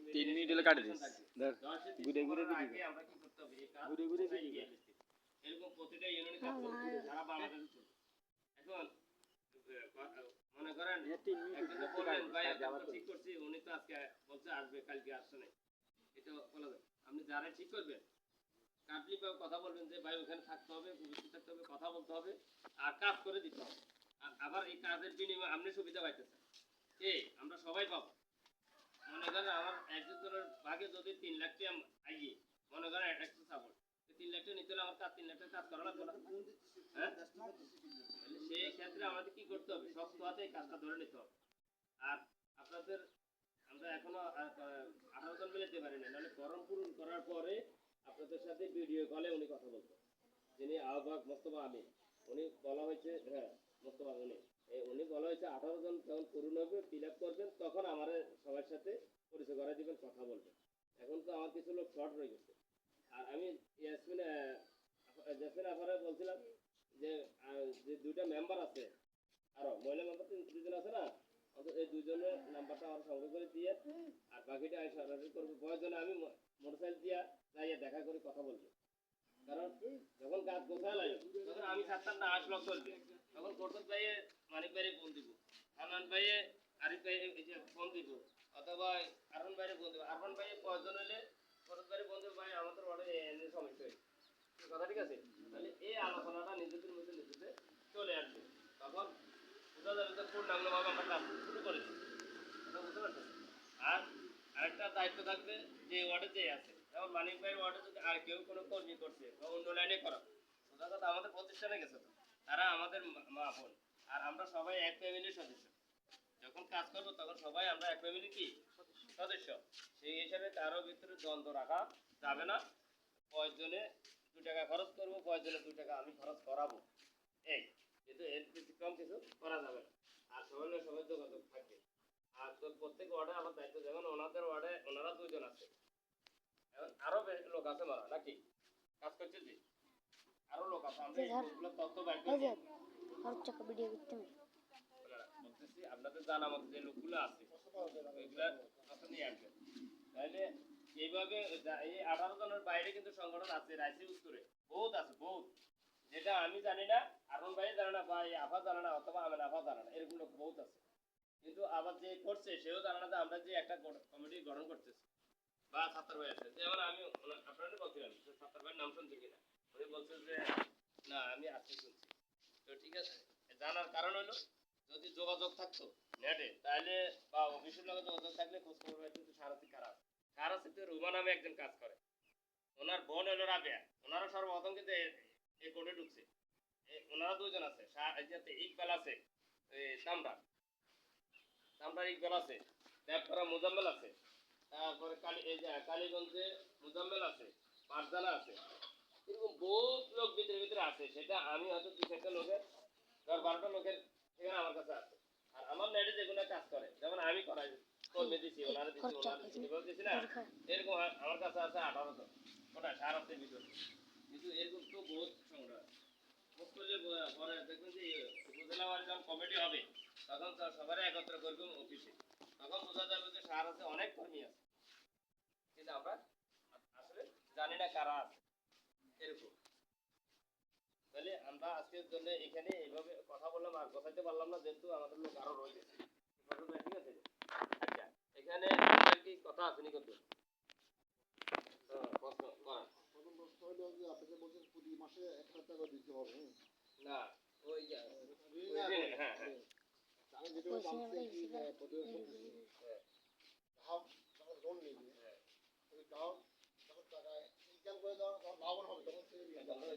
3 minute হলে কাটে this ধর ঘুরে ঘুরে দিবি আগে আমরা কি করতে হবে এই কাজ ঘুরে ঘুরে দিবি এরকম প্রতিটা ইউনিয়নে কাজ করতে সারা বাংলাদেশে চলবে এখন মনে করেন একজনকে বললেন ভাই আমি ঠিক করছি উনি তো আজকে বলছে আসবে কালকে আসছে না এটা বলা যায় আপনি যারা ঠিক করবেন কাটলি বা কথা বলবেন যে ভাই ওখানে থাকতে হবে উপস্থিত থাকতে হবে কথা বলতে হবে আর কাজ করে দিতে হবে আবার এই কাজের বিনিময়ে আপনি সুবিধা পাইতেছেন আমরা সবাই পাবো মনে করেন আমার একজনের ভাগে যদি 3 লাখ টাকা আইয়ে মনে করেন একটা সাপোর্ট 3 লাখ টাকা নিতে হলে আমার কাজ 3 লাখ টাকা কাজ করা লাগবে না হ্যাঁ সেই ক্ষেত্রে আমাদের কি করতে হবে শক্ত হাতে কাজটা ধরে নিতে হবে আর আপনাদের আমরা এখনো 18 জন মিলে যেতে পারি না নাহলে ফর্ম পূরণ করার পরে আপনাদের সাথে ভিডিও কলে উনি কথা বলবেন যিনি আহ্বায়ক মোস্তফা আমিন উনি বলা হয়েছে হ্যাঁ মোস্তফা উনি বলা হয়েছে 18 জন যখন পূরণ হবে ফিল আপ করবেন তখন আমার সবার সাথে পরিচয় করাই দিবেন কথা বলবেন এখন তো আমার কিছু লোক শর্ট রয়ে গেছে আর আমি জেসমিন আফারে বলছিলাম যে যে দুইটা মেম্বার আছে আরো মহিলা মেম্বার তো দুজন আছে না এই দুজনের নাম্বারটা আমার সংগ্রহ করে দিয়ে আর বাকিটা আমি সরাসরি করবো প্রয়োজনে আমি মোটরসাইকেল দিয়া যাইয়া দেখা করে কথা বলবো কারণ যখন কাজ গোছায় লাগে তখন আমি 7টা না 8 লক্ষ চলবে তখন কোর্টত ভাইয়ে মানিক ভাইয়ে ফোন দিব হানান ভাইয়ে আরিফ ভাই এই যে ফোন দিব অথবা আরমান ভাইয়ে ফোন দিব আরমান ভাইয়ে প্রয়োজন হলে কোর্টত ভাইয়ে ফোন দিব ভাই আমাদের অর্ডার এনে সমস্যা হয়েছে কথা ঠিক আছে তাহলে এই আলোচনাটা নিজেদের মধ্যে নিজেদের চলে আসবে তখন বুঝা যাবে যে পূর্ণাঙ্গভাবে আমরা কাজ শুরু করেছি বুঝতে পারছেন আর আরেকটা দায়িত্ব থাকবে যে ওয়ার্ডে যে আছে যেমন মানিক ভাইয়ের ওয়ার্ডে যদি আর কেউ কোনো কর্মী করছে বা অন্য লাইনে করা সোজা কথা আমাদের প্রতিষ্ঠানে গেছে তো তারা আমাদের মা বোন আর আমরা সবাই এক ফ্যামিলির সদস্য যখন কাজ করবো তখন সবাই আমরা এক ফ্যামিলির কি সদস্য সেই হিসাবে কারো ভিতরে দ্বন্দ্ব রাখা যাবে না কয়েকজনে 2 টাকা খরচ করবো কয়েকজনে 2 টাকা আমি খরচ করাবো এই কিন্তু এর ব্যতিক্রম কিছু করা যাবে না আর সবাই যোগাযোগ থাকবে আর তো প্রত্যেক ওয়ার্ডে আমার দায়িত্ব যেমন ওনাদের ওয়ার্ডে ওনারা 2 জন আছে এখন আরো লোক আছে মারা নাকি কাজ করছে জি আরো লোক আছে আমরা এইগুলো তথ্য বাইর করব আর টাকা ভিডিও করতে বলতেছি আপনাদের জানা মতো যে লোকগুলো আছে ওইগুলা কথা নিয়ে আসবেন তাহলে এইভাবে এই 18 জনের বাইরে কিন্তু সংগঠন আছে রাইসি উত্তরে বহুত আছে বহুত যেটা আমি জানি না আরমান ভাই জানে না ভাই আফা জানে না অথবা আমেন আফা জানে না এরকম লোক বহুত আছে কিন্তু আবার যে করছে সেও জানে না যে আমরা যে একটা কমিটি গঠন করতেছি বা ছাত্র ভাই আছে যেমন আমি আপনাদের বলছিলাম যে ছাত্র ভাইয়ের নাম শুনছি কিনা উনি বলছেন যে না আমি আজকে শুনছি তো ঠিক আছে জানার কারণ হলো যদি যোগাযোগ থাকতো নেটে তাহলে বা অফিসের লগে যোগাযোগ থাকলে খোঁজ খবর পাইতো যে সারাতি কারা আছে রুমা নামে একজন কাজ করে ওনার বোন হলো রাবেয়া ওনারা সর্বপ্রথম কিন্তু এই কোর্টে ঢুকছে ওনারা 2 জন আছে ইকবাল আছে সামরা ইকবাল আছে দেবপাড়া মুজাম্মেল আছে তারপরে কালীগঞ্জে মুজাম্মেল আছে পারজানা আছে এরকম বহুত লোক ভিতরে আছে সেটা আমি হয়তো 2-4টা লোকের 10-12টা লোকের সেখানে আমার কাছে আছে আর আমার নেটে যেগুলো কাজ করে যেমন আমি করাই কর্মী দিছি ওনারা দিছি না এরকম আমার কাছে আছে 18 জন ওটা সারাতে ভিতরে কিন্তু এরকম তো বহুত সংগ্রহ করলে পরে দেখবেন যে উপজেলা ওয়ারি যখন কমিটি হবে তখন সবাই একত্র করবেন অফিসে তখন বোঝা যাবে যে সার আছে অনেক কর্মী আছে কিন্তু আমরা আসলে জানি না কারা আছে এরকম তাহলে আমরা আজকের জন্য এখানে এইভাবে কথা বললাম আর কথাইতে পারলাম না যেহেতু আমাদের লোক আরো রয়ে গেছে ঠিক আছে আচ্ছা এখানে কি কথা আছে নি কত প্রশ্ন করেন প্রথম প্রশ্ন হলো যে আপনাকে বলছেন প্রতি মাসে 1,000 টাকা দিতে হবে না ওই হ্যাঁ হ্যাঁ আমি যেটা বলছি কি যখন লোন নেবে ওই যখন টাকা ইনকাম করে যখন লাভবান হবে তখন